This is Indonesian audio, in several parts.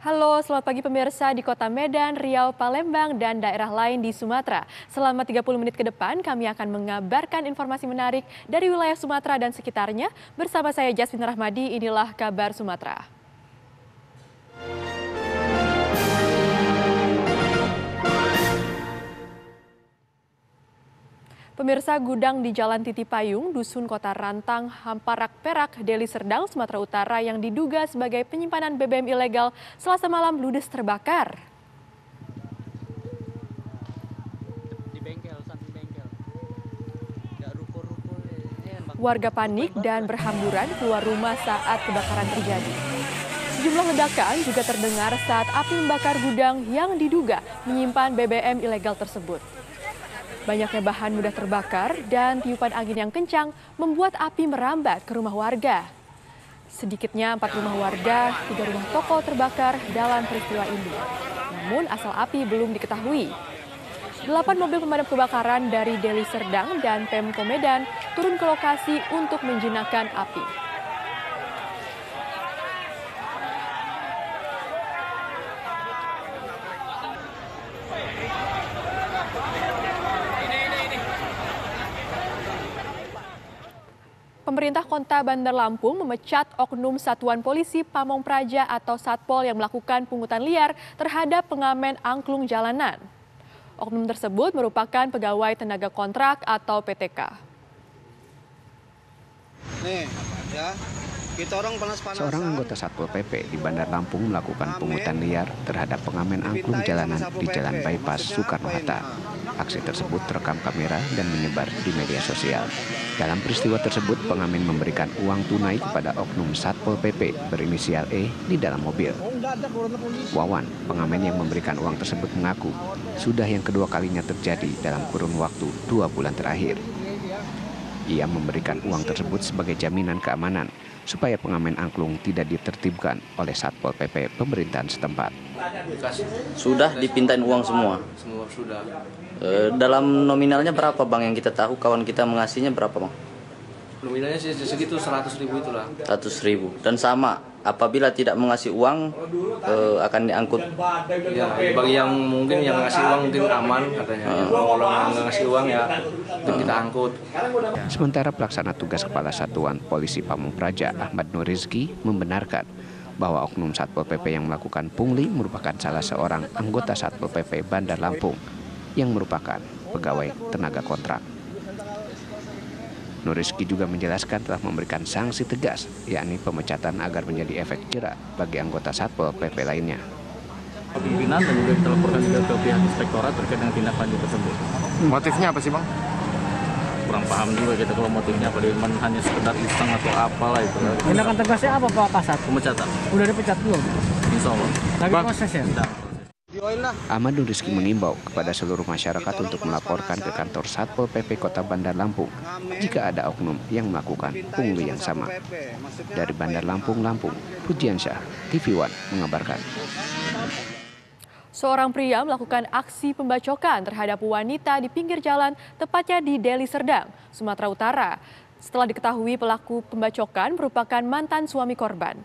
Halo, selamat pagi pemirsa di Kota Medan, Riau, Palembang, dan daerah lain di Sumatera. Selama 30 menit ke depan, kami akan mengabarkan informasi menarik dari wilayah Sumatera dan sekitarnya. Bersama saya Jasmine Rahmadi, inilah kabar Sumatera. Pemirsa, gudang di Jalan Titi Payung, Dusun Kota Rantang, Hamparak Perak, Deli Serdang, Sumatera Utara yang diduga sebagai penyimpanan BBM ilegal Selasa malam ludes terbakar. Warga panik dan berhamburan keluar rumah saat kebakaran terjadi. Sejumlah ledakan juga terdengar saat api membakar gudang yang diduga menyimpan BBM ilegal tersebut. Banyaknya bahan mudah terbakar dan tiupan angin yang kencang membuat api merambat ke rumah warga. Sedikitnya 4 rumah warga, 3 rumah toko terbakar dalam peristiwa ini. Namun asal api belum diketahui. 8 mobil pemadam kebakaran dari Deli Serdang dan Pemko Medan turun ke lokasi untuk menjinakkan api. Pemerintah Kota Bandar Lampung memecat oknum Satuan Polisi Pamong Praja atau Satpol yang melakukan pungutan liar terhadap pengamen angklung jalanan. Oknum tersebut merupakan pegawai tenaga kontrak atau PTK. Nih, ya. Seorang anggota Satpol PP di Bandar Lampung melakukan pungutan liar terhadap pengamen angklung jalanan di Jalan Bypass Soekarno-Hatta. Aksi tersebut terekam kamera dan menyebar di media sosial. Dalam peristiwa tersebut, pengamen memberikan uang tunai kepada oknum Satpol PP berinisial E di dalam mobil. Wawan, pengamen yang memberikan uang tersebut mengaku sudah yang kedua kalinya terjadi dalam kurun waktu 2 bulan terakhir. Ia memberikan uang tersebut sebagai jaminan keamanan supaya pengamen angklung tidak ditertibkan oleh Satpol PP pemerintahan setempat. Sudah dipintain uang semua? Semua sudah. Dalam nominalnya berapa Bang, yang kita tahu kawan kita mengasihnya berapa Bang? Nominalnya sih segitu 100.000 itulah. 100.000. Dan sama, apabila tidak mengasih uang akan diangkut? Ya, bagi yang mungkin yang ngasih uang mungkin aman katanya. Kalau nggak ngasih uang ya kita angkut. Sementara pelaksana tugas Kepala Satuan Polisi Pamong Praja Ahmad Nur Rizki membenarkan bahwa oknum Satpol PP yang melakukan pungli merupakan salah seorang anggota Satpol PP Bandar Lampung yang merupakan pegawai tenaga kontrak. Nur Rizki juga menjelaskan telah memberikan sanksi tegas, yakni pemecatan agar menjadi efek jera bagi anggota Satpol PP lainnya. Pimpinan dan juga kita laporkan juga ke pihak inspektorat terkait dengan tindak lanjut tersebut. Motifnya apa sih Bang? Kurang paham juga kita kalau motifnya apa, hanya sekedar iseng atau apalah itu. Tindakan tegasnya apa Pak Kasat? Pemecatan. Udah dipecat belum? Insya Allah. Lagi proses ya? Ahmad Nur Rizki mengimbau kepada seluruh masyarakat untuk melaporkan ke kantor Satpol PP Kota Bandar Lampung jika ada oknum yang melakukan pungli yang sama. Dari Bandar Lampung, Pujiansyah, TV One mengabarkan. Seorang pria melakukan aksi pembacokan terhadap wanita di pinggir jalan, tepatnya di Deli Serdang, Sumatera Utara. Setelah diketahui pelaku pembacokan merupakan mantan suami korban.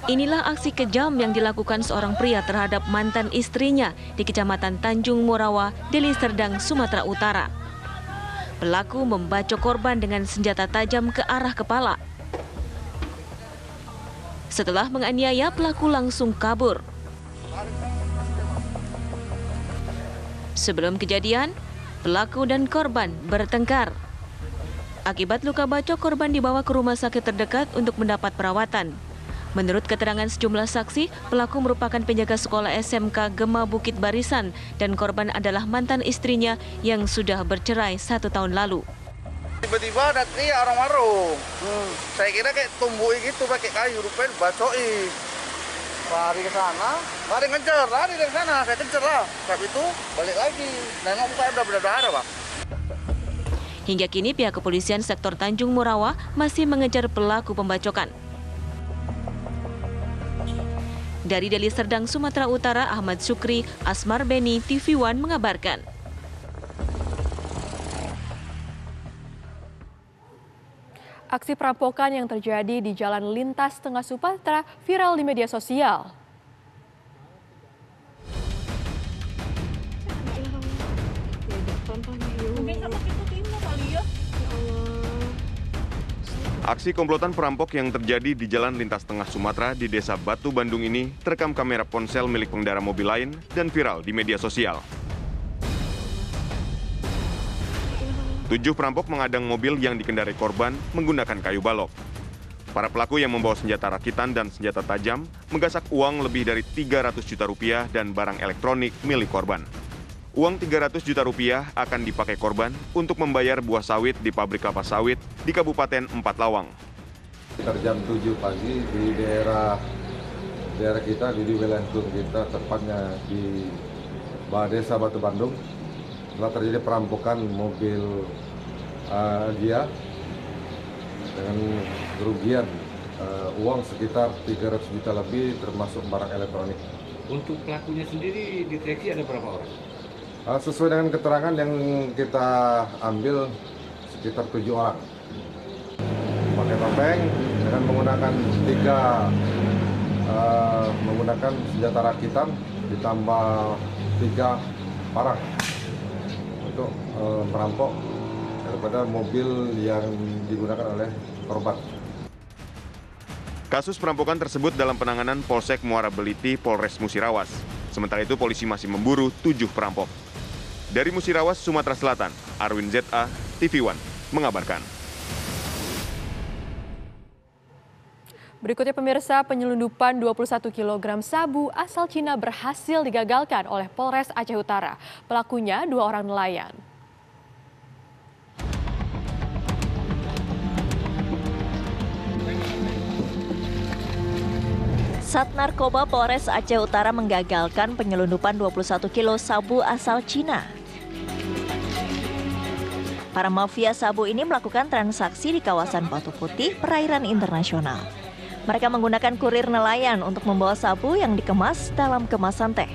Inilah aksi kejam yang dilakukan seorang pria terhadap mantan istrinya di Kecamatan Tanjung Morawa, Deli Serdang, Sumatera Utara. Pelaku membacok korban dengan senjata tajam ke arah kepala. Setelah menganiaya, pelaku langsung kabur. Sebelum kejadian, pelaku dan korban bertengkar. Akibat luka bacok, korban dibawa ke rumah sakit terdekat untuk mendapat perawatan. Menurut keterangan sejumlah saksi, pelaku merupakan penjaga sekolah SMK Gema Bukit Barisan dan korban adalah mantan istrinya yang sudah bercerai 1 tahun lalu. Tiba-tiba ada orang warung. Saya kira kayak tumbuh gitu pakai kayu, rupanya bacoi. Lari ke sana, lari dari sana, saya kejar lah. Saat itu balik lagi, nengok saya udah berdarah Pak. Hingga kini pihak kepolisian sektor Tanjung Morawa masih mengejar pelaku pembacokan. Dari Deli Serdang, Sumatera Utara, Ahmad Syukri, Asmar Beni, TV One mengabarkan. Aksi perampokan yang terjadi di Jalan Lintas Tengah Sumatera viral di media sosial. Aksi komplotan perampok yang terjadi di Jalan Lintas Tengah Sumatera di Desa Batu Bandung ini terekam kamera ponsel milik pengendara mobil lain dan viral di media sosial. 7 perampok mengadang mobil yang dikendarai korban menggunakan kayu balok. Para pelaku yang membawa senjata rakitan dan senjata tajam menggasak uang lebih dari 300 juta rupiah dan barang elektronik milik korban. Uang 300 juta rupiah akan dipakai korban untuk membayar buah sawit di pabrik kelapa sawit di Kabupaten Empat Lawang. Sekitar jam 7 pagi di daerah kita, di wilayah kita, tepatnya di Desa Batu Bandung, telah terjadi perampokan mobil Gia dengan kerugian uang sekitar 300 juta lebih termasuk barang elektronik. Untuk pelakunya sendiri deteksi ada berapa orang? Sesuai dengan keterangan yang kita ambil sekitar 7 orang. Pakai topeng dengan menggunakan senjata rakitan ditambah 3 parang untuk merampok daripada mobil yang digunakan oleh korban. Kasus perampokan tersebut dalam penanganan Polsek Muara Beliti, Polres Musirawas. Sementara itu polisi masih memburu 7 perampok. Dari Musirawas, Sumatera Selatan, Arwin ZA, TV One mengabarkan. Berikutnya pemirsa, penyelundupan 21 kg sabu asal Cina berhasil digagalkan oleh Polres Aceh Utara. Pelakunya 2 orang nelayan. Sat Narkoba Polres Aceh Utara menggagalkan penyelundupan 21 kilo sabu asal Cina. Para mafia sabu ini melakukan transaksi di kawasan Batu Putih, perairan internasional. Mereka menggunakan kurir nelayan untuk membawa sabu yang dikemas dalam kemasan teh.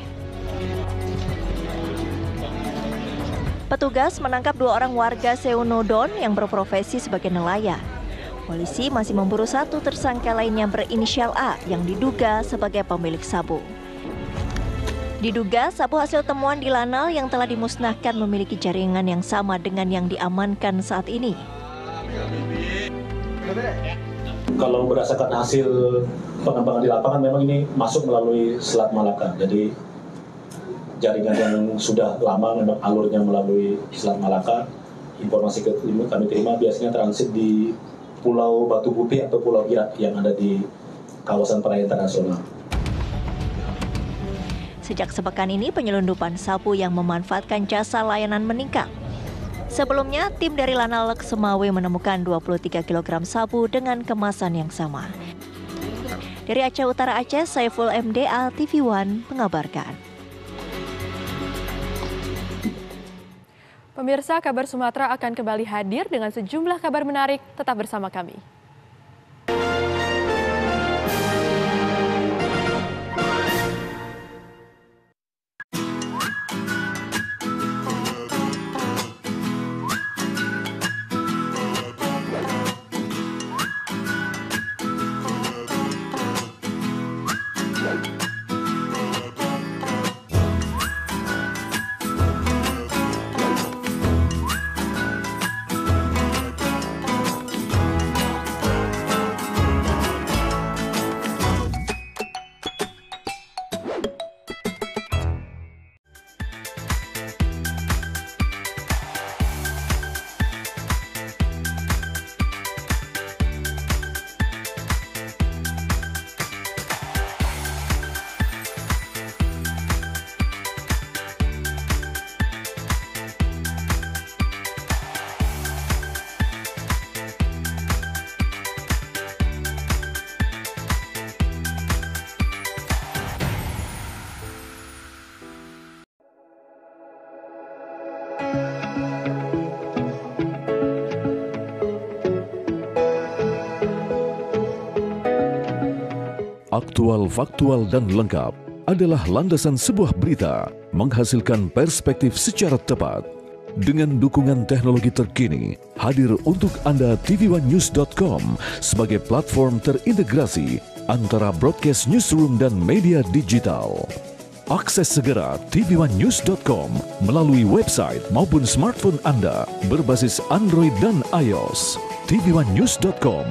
Petugas menangkap 2 orang warga Seunodon yang berprofesi sebagai nelayan. Polisi masih memburu 1 tersangka lainnya berinisial A yang diduga sebagai pemilik sabu. Diduga sabu hasil temuan di Lanal yang telah dimusnahkan memiliki jaringan yang sama dengan yang diamankan saat ini. Kalau berdasarkan hasil pengembangan di lapangan memang ini masuk melalui Selat Malaka. Jadi jaringan yang sudah lama memang alurnya melalui Selat Malaka. Informasi kami terima biasanya transit di Pulau Batu Putih atau Pulau Irak yang ada di kawasan perairan internasional. Sejak sepekan ini penyelundupan sabu yang memanfaatkan jasa layanan meningkat. Sebelumnya, tim dari Lanal Semawe menemukan 23 kg sabu dengan kemasan yang sama. Dari Aceh Utara Aceh, Saiful MDA, TV One mengabarkan. Pemirsa, Kabar Sumatera akan kembali hadir dengan sejumlah kabar menarik. Tetap bersama kami. Aktual, faktual, dan lengkap adalah landasan sebuah berita, menghasilkan perspektif secara tepat. Dengan dukungan teknologi terkini, hadir untuk Anda tvOneNews.com sebagai platform terintegrasi antara broadcast newsroom dan media digital. Akses segera tvOneNews.com melalui website maupun smartphone Anda berbasis Android dan iOS. tvOneNews.com.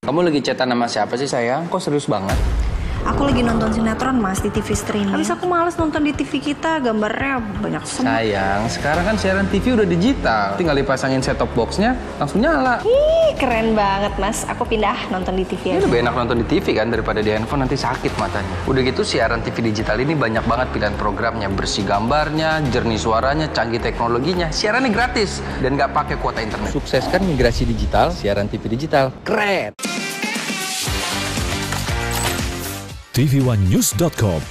Kamu lagi chatan sama siapa sih sayang? Kok serius banget? Aku lagi nonton sinetron mas di TV streaming. Habis aku males nonton di TV kita, gambarnya banyak semut. Sayang, sekarang kan siaran TV udah digital. Tinggal dipasangin set-top box-nya, langsung nyala. Ih, keren banget mas. Aku pindah nonton di TV aja. Lebih enak nonton di TV kan daripada di handphone, nanti sakit matanya. Udah gitu siaran TV digital ini banyak banget pilihan programnya. Bersih gambarnya, jernih suaranya, canggih teknologinya. Siarannya gratis dan nggak pakai kuota internet. Sukseskan migrasi digital, siaran TV digital. Keren! tvOneNews.com,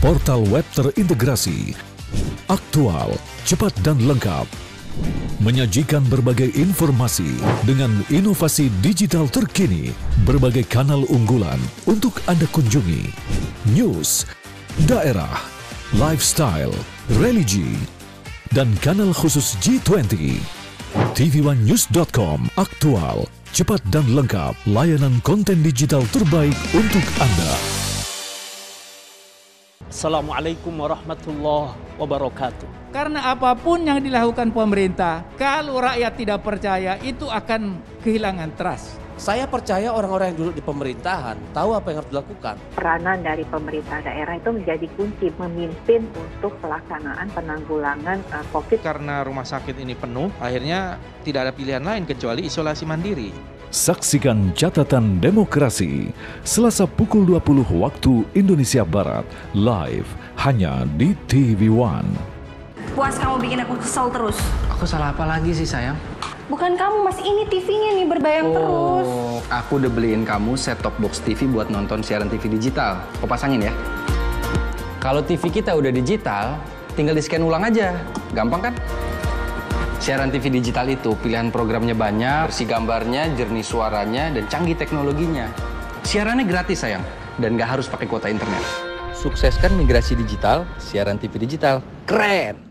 portal web terintegrasi, aktual, cepat dan lengkap, menyajikan berbagai informasi dengan inovasi digital terkini, berbagai kanal unggulan untuk Anda kunjungi, news, daerah, lifestyle, religi, dan kanal khusus G20. tvOneNews.com, aktual, cepat dan lengkap, layanan konten digital terbaik untuk Anda. Assalamualaikum warahmatullahi wabarakatuh. Karena apapun yang dilakukan pemerintah, kalau rakyat tidak percaya, itu akan kehilangan trust. Saya percaya orang-orang yang duduk di pemerintahan tahu apa yang harus dilakukan. Peranan dari pemerintah daerah itu menjadi kunci memimpin untuk pelaksanaan penanggulangan COVID. Karena rumah sakit ini penuh, akhirnya tidak ada pilihan lain kecuali isolasi mandiri. Saksikan Catatan Demokrasi Selasa pukul 20 waktu Indonesia Barat, live hanya di TV One. Puas kamu bikin aku kesel terus. Aku salah apa lagi sih sayang? Bukan kamu mas, ini TV-nya nih berbayang terus. Oh, aku udah beliin kamu set-top box TV buat nonton siaran TV digital. Kau pasangin ya. Kalau TV kita udah digital, tinggal di-scan ulang aja. Gampang kan? Siaran TV digital itu pilihan programnya banyak, bersih gambarnya, jernih suaranya, dan canggih teknologinya. Siarannya gratis sayang, dan nggak harus pakai kuota internet. Sukseskan migrasi digital, siaran TV digital. Keren!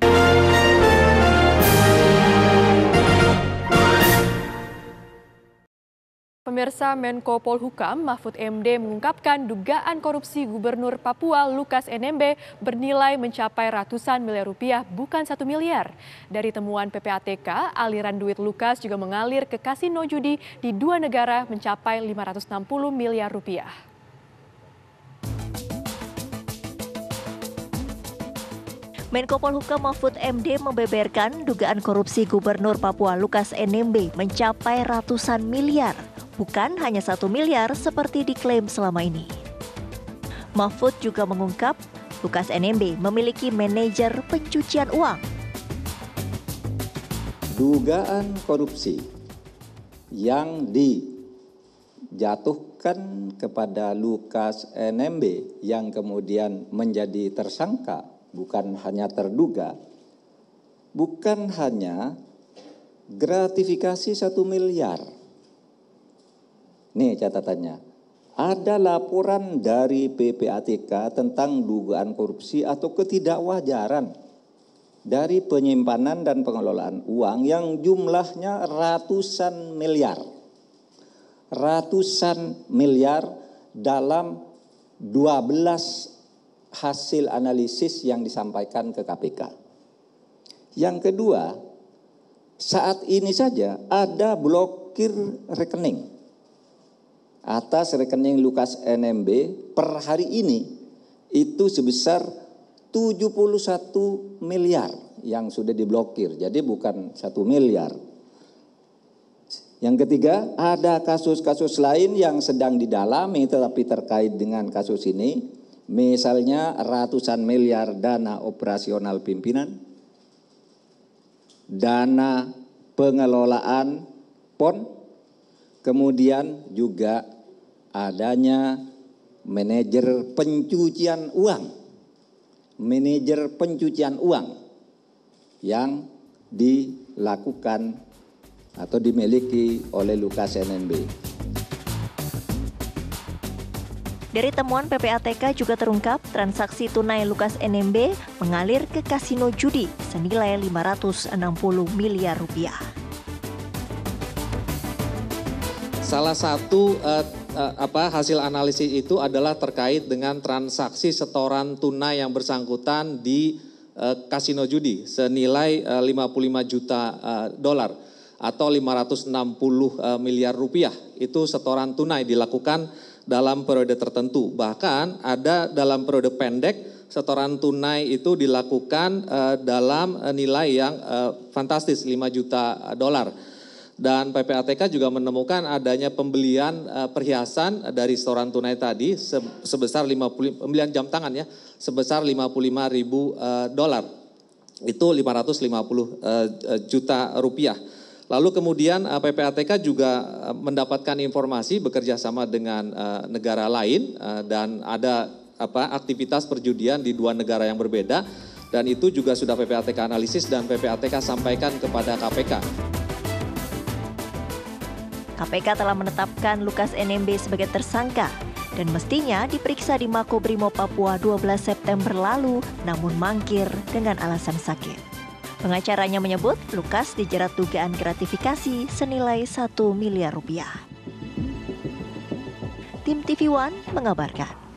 Pemirsa, Menko Polhukam Mahfud MD mengungkapkan dugaan korupsi Gubernur Papua Lukas NMB bernilai mencapai ratusan miliar rupiah, bukan 1 miliar. Dari temuan PPATK, aliran duit Lukas juga mengalir ke kasino judi di 2 negara mencapai 560 miliar rupiah. Menko Polhukam Mahfud MD membeberkan dugaan korupsi Gubernur Papua Lukas NMB mencapai ratusan miliar, bukan hanya 1 miliar seperti diklaim selama ini. Mahfud juga mengungkap Lukas NMB memiliki manajer pencucian uang. Dugaan korupsi yang dijatuhkan kepada Lukas NMB yang kemudian menjadi tersangka, bukan hanya terduga, bukan hanya gratifikasi 1 miliar. Nih catatannya, ada laporan dari PPATK tentang dugaan korupsi atau ketidakwajaran dari penyimpanan dan pengelolaan uang yang jumlahnya ratusan miliar. Ratusan miliar dalam 12 hasil analisis yang disampaikan ke KPK. Yang kedua, saat ini saja ada blokir rekening atas rekening Lukas NMB per hari ini itu sebesar 71 miliar yang sudah diblokir. Jadi bukan 1 miliar. Yang ketiga, ada kasus-kasus lain yang sedang didalami tetapi terkait dengan kasus ini. Misalnya ratusan miliar dana operasional pimpinan, dana pengelolaan PON, kemudian juga adanya manajer pencucian uang. Manajer pencucian uang yang dilakukan atau dimiliki oleh Lukas NMB. Dari temuan PPATK juga terungkap transaksi tunai Lukas NMB mengalir ke kasino judi senilai 560 miliar rupiah. Salah satu hasil analisis itu adalah terkait dengan transaksi setoran tunai yang bersangkutan di kasino judi senilai 55 juta dolar atau 560 miliar rupiah. Itu setoran tunai dilakukan dalam periode tertentu. Bahkan ada dalam periode pendek setoran tunai itu dilakukan dalam nilai yang fantastis 5 juta dolar. Dan PPATK juga menemukan adanya pembelian perhiasan dari setoran tunai tadi sebesar pembelian jam tangan ya sebesar 55.000 dolar. Itu 550 juta rupiah. Lalu kemudian PPATK juga mendapatkan informasi bekerja sama dengan negara lain dan ada aktivitas perjudian di dua negara yang berbeda dan itu juga sudah PPATK analisis dan PPATK sampaikan kepada KPK. KPK telah menetapkan Lukas NMB sebagai tersangka dan mestinya diperiksa di Makobrimob Papua 12 September lalu namun mangkir dengan alasan sakit. Pengacaranya menyebut Lukas dijerat dugaan gratifikasi senilai 1 miliar rupiah. Tim TV One mengabarkan.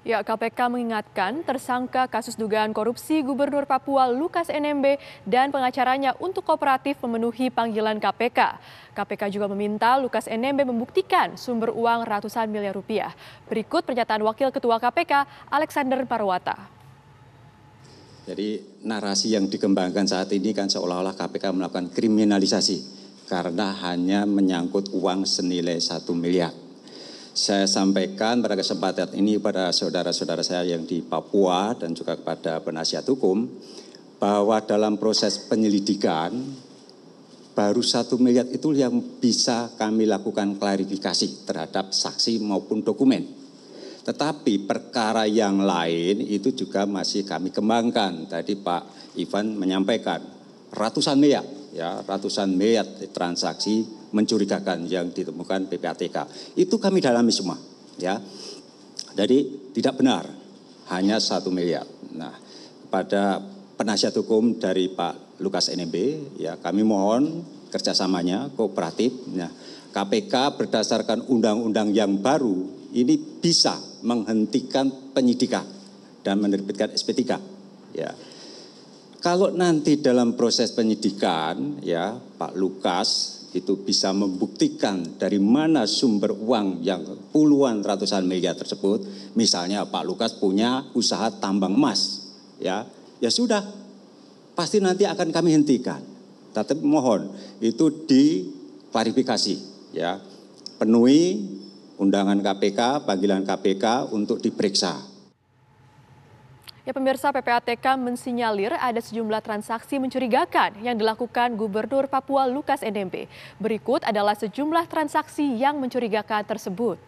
Ya, KPK mengingatkan tersangka kasus dugaan korupsi Gubernur Papua Lukas NMB dan pengacaranya untuk kooperatif memenuhi panggilan KPK. KPK juga meminta Lukas NMB membuktikan sumber uang ratusan miliar rupiah. Berikut pernyataan Wakil Ketua KPK Alexander Parwata. Jadi narasi yang dikembangkan saat ini kan seolah-olah KPK melakukan kriminalisasi karena hanya menyangkut uang senilai 1 miliar. Saya sampaikan pada kesempatan ini pada saudara-saudara saya yang di Papua dan juga kepada penasihat hukum bahwa dalam proses penyelidikan baru 1 miliar itu yang bisa kami lakukan klarifikasi terhadap saksi maupun dokumen. Tetapi perkara yang lain itu juga masih kami kembangkan. Tadi Pak Ivan menyampaikan ratusan miliar, ya ratusan miliar transaksi mencurigakan yang ditemukan PPATK. Itu kami dalami semua, ya. Jadi tidak benar, hanya 1 miliar. Nah, pada penasihat hukum dari Pak Lukas NMB, ya kami mohon kerjasamanya kooperatif. Nah, KPK berdasarkan undang-undang yang baru ini bisa menghentikan penyidikan dan menerbitkan SP3. Ya. Kalau nanti dalam proses penyidikan, ya Pak Lukas itu bisa membuktikan dari mana sumber uang yang puluhan ratusan miliar tersebut. Misalnya Pak Lukas punya usaha tambang emas, ya sudah, pasti nanti akan kami hentikan. Tapi mohon itu diklarifikasi, ya penuhi undangan KPK, panggilan KPK untuk diperiksa. Ya, pemirsa, PPATK mensinyalir ada sejumlah transaksi mencurigakan yang dilakukan Gubernur Papua Lukas NMB. Berikut adalah sejumlah transaksi yang mencurigakan tersebut.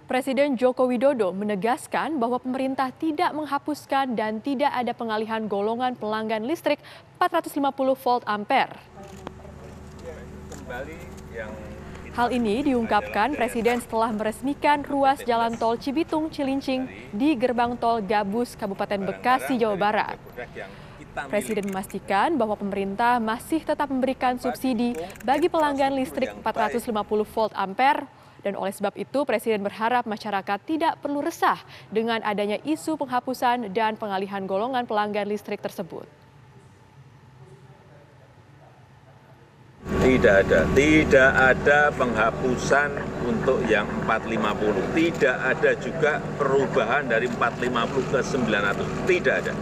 Presiden Joko Widodo menegaskan bahwa pemerintah tidak menghapuskan dan tidak ada pengalihan golongan pelanggan listrik 450 volt ampere. Hal ini diungkapkan Presiden setelah meresmikan ruas jalan tol Cibitung-Cilincing di gerbang tol Gabus, Kabupaten Bekasi, Jawa Barat. Presiden memastikan bahwa pemerintah masih tetap memberikan subsidi bagi pelanggan listrik 450 volt ampere. Dan oleh sebab itu, Presiden berharap masyarakat tidak perlu resah dengan adanya isu penghapusan dan pengalihan golongan pelanggan listrik tersebut. Tidak ada penghapusan untuk yang 450. Tidak ada juga perubahan dari 450 ke 900. Tidak ada.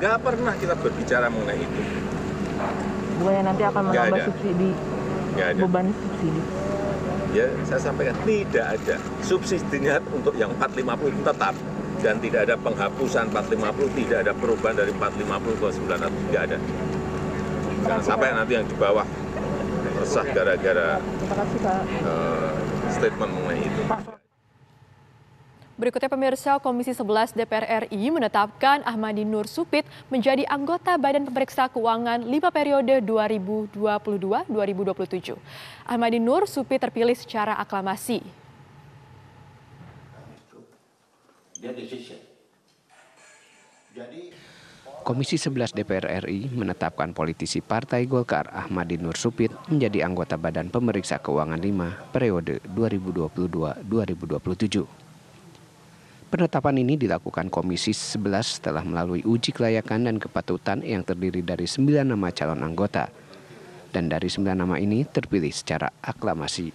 Nggak pernah kita berbicara mengenai itu. Bukannya nanti akan menambah subsidi, beban subsidi. Ya, saya sampaikan tidak ada subsidinya untuk yang 450 tetap, dan tidak ada penghapusan 450, tidak ada perubahan dari 450 ke 900, tidak ada. Jangan sampai nanti yang di bawah resah gara-gara statement mengenai itu. Berikutnya pemirsa, Komisi 11 DPR RI menetapkan Ahmadi Nur Supit menjadi anggota Badan Pemeriksa Keuangan 5 periode 2022-2027. Ahmadi Nur Supit terpilih secara aklamasi. Komisi 11 DPR RI menetapkan politisi Partai Golkar Ahmadi Nur Supit menjadi anggota Badan Pemeriksa Keuangan 5 periode 2022-2027. Penetapan ini dilakukan Komisi 11 setelah melalui uji kelayakan dan kepatutan yang terdiri dari 9 nama calon anggota. Dan dari 9 nama ini terpilih secara aklamasi.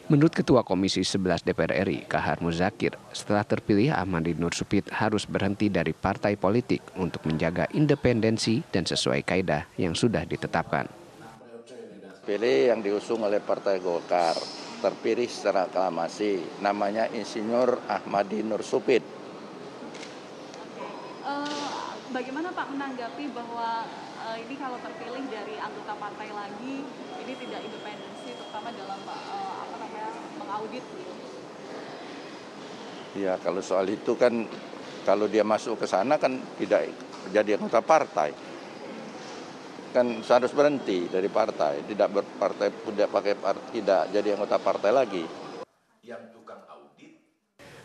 Menurut Ketua Komisi 11 DPR RI, Kahar Muzakir, setelah terpilih Ahmadi Nur Supit harus berhenti dari partai politik untuk menjaga independensi dan sesuai kaidah yang sudah ditetapkan. Pilih yang diusung oleh Partai Golkar, terpilih secara aklamasi, namanya Insinyur Ahmadi Nur Supit. Bagaimana Pak menanggapi bahwa ini kalau terpilih dari anggota partai lagi, ini tidak independensi, terutama dalam mengaudit? Ya, kalau soal itu kan, kalau dia masuk ke sana kan tidak jadi anggota partai. Kan harus berhenti dari partai, tidak berpartai, tidak jadi anggota partai lagi.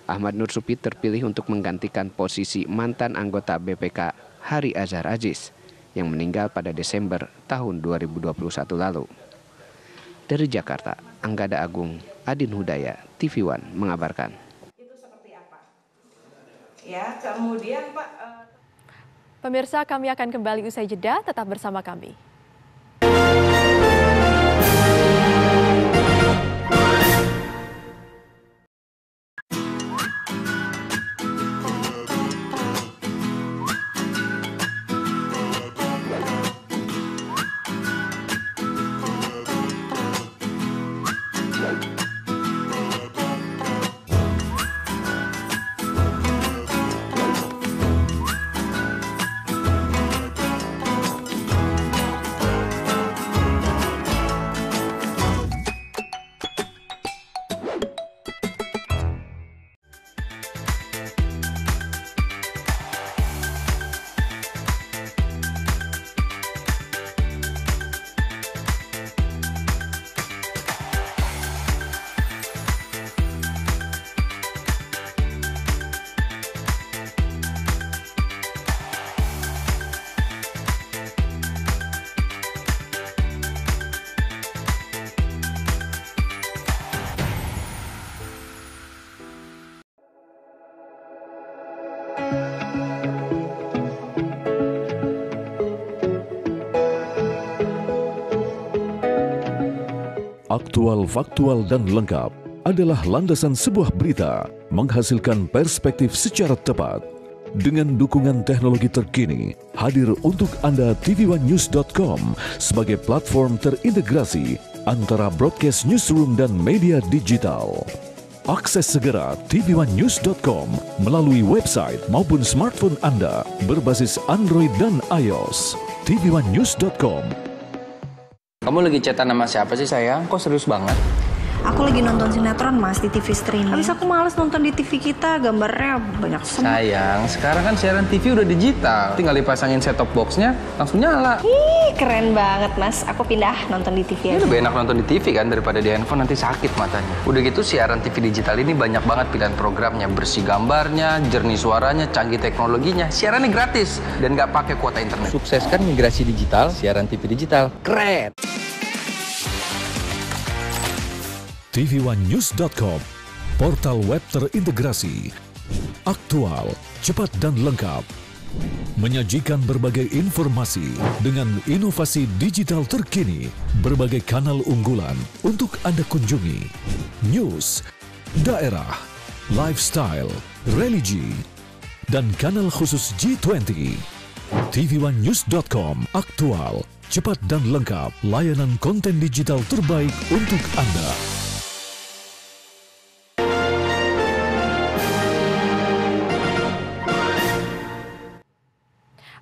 Ahmad Nur Supit terpilih untuk menggantikan posisi mantan anggota BPK Hari Azhar Aziz yang meninggal pada Desember tahun 2021 lalu. Dari Jakarta, Anggada Agung, Adin Hudaya, TV One mengabarkan. Itu seperti apa? Ya, kemudian Pak. Pemirsa, kami akan kembali usai jeda, tetap bersama kami. Aktual, faktual, dan lengkap adalah landasan sebuah berita menghasilkan perspektif secara tepat. Dengan dukungan teknologi terkini, hadir untuk Anda tvOneNews.com sebagai platform terintegrasi antara broadcast newsroom dan media digital. Akses segera tvOneNews.com melalui website maupun smartphone Anda berbasis Android dan iOS. tvOneNews.com. Kamu lagi chatan sama siapa sih sayang? Kok serius banget? Aku lagi nonton sinetron Mas di TV streaming. Habis aku males nonton di TV kita, gambarnya banyak semua. Sayang, sekarang kan siaran TV udah digital. Tinggal dipasangin set-top box-nya, langsung nyala. Ih, keren banget Mas. Aku pindah nonton di TV aja. Lebih enak nonton di TV kan daripada di handphone, nanti sakit matanya. Udah gitu siaran TV digital ini banyak banget pilihan programnya. Bersih gambarnya, jernih suaranya, canggih teknologinya. Siarannya gratis dan nggak pakai kuota internet. Sukseskan migrasi digital, siaran TV digital. Keren! tvOneNews.com, portal web terintegrasi, aktual, cepat dan lengkap, menyajikan berbagai informasi dengan inovasi digital terkini, berbagai kanal unggulan untuk Anda kunjungi, news, daerah, lifestyle, religi, dan kanal khusus G20. tvOneNews.com, aktual, cepat dan lengkap, layanan konten digital terbaik untuk Anda.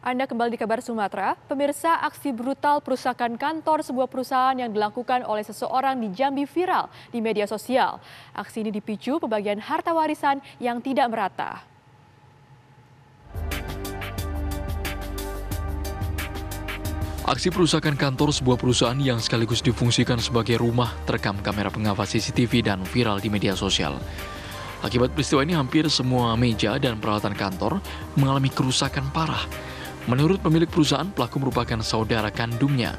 Anda kembali di Kabar Sumatera. Pemirsa, aksi brutal perusakan kantor sebuah perusahaan yang dilakukan oleh seseorang di Jambi viral di media sosial. Aksi ini dipicu pembagian harta warisan yang tidak merata. Aksi perusakan kantor sebuah perusahaan yang sekaligus difungsikan sebagai rumah terekam kamera pengawas CCTV dan viral di media sosial. Akibat peristiwa ini hampir semua meja dan peralatan kantor mengalami kerusakan parah. Menurut pemilik perusahaan, pelaku merupakan saudara kandungnya.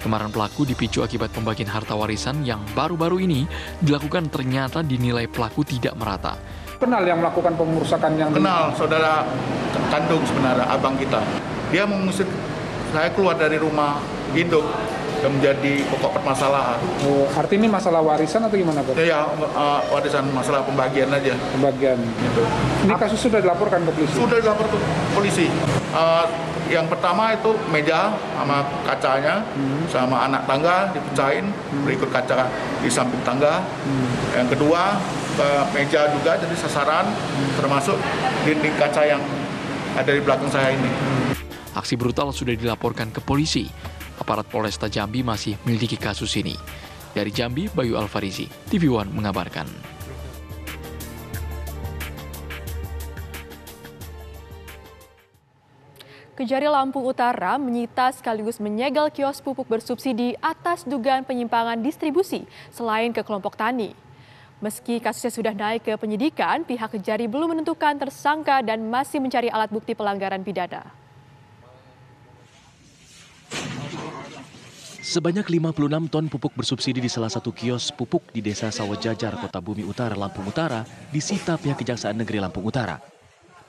Kemarahan pelaku dipicu akibat pembagian harta warisan yang baru-baru ini dilakukan ternyata dinilai pelaku tidak merata. Kenal yang melakukan pengerusakan yang... Kenal, saudara kandung sebenarnya, abang kita. Dia mengusir saya keluar dari rumah induk dan menjadi pokok permasalahan. Oh, arti ini masalah warisan atau gimana, Pak? Ya, warisan, masalah pembagian aja. Pembagian. Gitu. Ini kasus sudah dilaporkan ke polisi? Sudah dilaporkan ke polisi. Yang pertama itu meja sama kacanya, sama anak tangga dipecahin, berikut kaca di samping tangga. Yang kedua, ke meja juga jadi sasaran, termasuk dinding kaca yang ada di belakang saya ini. Aksi brutal sudah dilaporkan ke polisi. Aparat Polresta Jambi masih menyelidiki kasus ini. Dari Jambi, Bayu Alfarizi, TV One mengabarkan. Kejari Lampung Utara menyita sekaligus menyegel kios pupuk bersubsidi atas dugaan penyimpangan distribusi selain ke kelompok tani. Meski kasusnya sudah naik ke penyidikan, pihak Kejari belum menentukan tersangka dan masih mencari alat bukti pelanggaran pidana. Sebanyak 56 ton pupuk bersubsidi di salah satu kios pupuk di Desa Sawojajar, Kota Bumi Utara, Lampung Utara, disita pihak Kejaksaan Negeri Lampung Utara.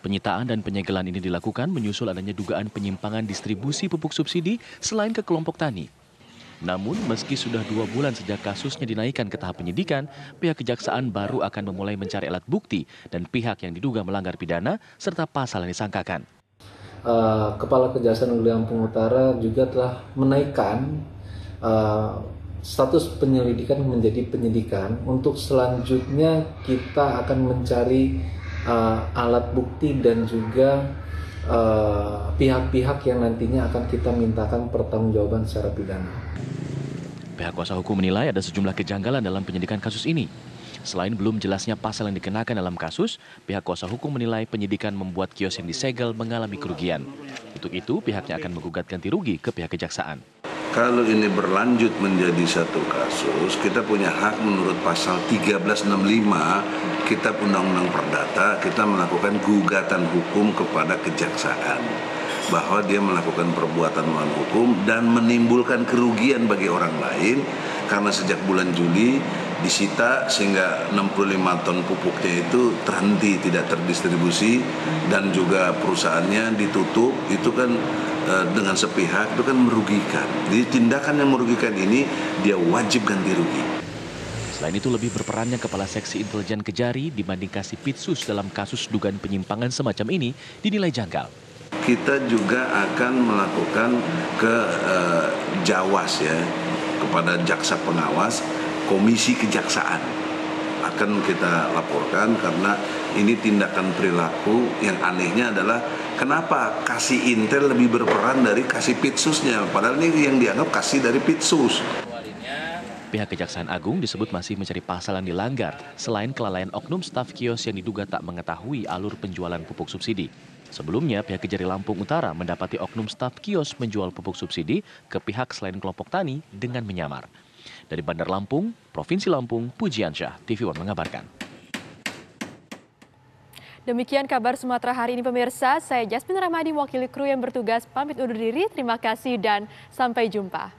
Penyitaan dan penyegelan ini dilakukan menyusul adanya dugaan penyimpangan distribusi pupuk subsidi selain ke kelompok tani. Namun, meski sudah 2 bulan sejak kasusnya dinaikkan ke tahap penyidikan, pihak Kejaksaan baru akan memulai mencari alat bukti dan pihak yang diduga melanggar pidana serta pasal yang disangkakan. Kepala Kejaksaan Negeri Lampung Utara juga telah menaikkan status penyelidikan menjadi penyidikan. Untuk selanjutnya kita akan mencari alat bukti dan juga pihak-pihak yang nantinya akan kita mintakan pertanggungjawaban secara pidana. Pihak kuasa hukum menilai ada sejumlah kejanggalan dalam penyidikan kasus ini. Selain belum jelasnya pasal yang dikenakan dalam kasus, pihak kuasa hukum menilai penyidikan membuat kios yang disegel mengalami kerugian. Untuk itu, pihaknya akan menggugat ganti rugi ke pihak Kejaksaan. Kalau ini berlanjut menjadi satu kasus, kita punya hak menurut pasal 1365 Kitab Undang-Undang Perdata, kita melakukan gugatan hukum kepada Kejaksaan bahwa dia melakukan perbuatan melawan hukum dan menimbulkan kerugian bagi orang lain karena sejak bulan Juli disita sehingga 65 ton pupuknya itu terhenti, tidak terdistribusi dan juga perusahaannya ditutup. Itu kan dengan sepihak itu kan merugikan. Jadi tindakan yang merugikan ini dia wajib ganti rugi. Selain itu lebih berperannya Kepala Seksi Intelijen Kejari dibanding Kasipitsus dalam kasus dugaan penyimpangan semacam ini dinilai janggal. Kita juga akan melakukan ke Jawas ya, kepada Jaksa Pengawas Komisi Kejaksaan. Akan kita laporkan karena ini tindakan perilaku yang anehnya adalah kenapa Kasih Intel lebih berperan dari Kasipitsusnya, padahal ini yang dianggap kasih dari Pitsus. Pihak Kejaksaan Agung disebut masih mencari pasal yang dilanggar selain kelalaian oknum staf kios yang diduga tak mengetahui alur penjualan pupuk subsidi. Sebelumnya, pihak Kejari Lampung Utara mendapati oknum staf kios menjual pupuk subsidi ke pihak selain kelompok tani dengan menyamar. Dari Bandar Lampung, Provinsi Lampung, Pujiansyah, TV One mengabarkan. Demikian kabar Sumatera hari ini pemirsa. Saya Jasmine Ramadi, mewakili kru yang bertugas pamit undur diri. Terima kasih dan sampai jumpa.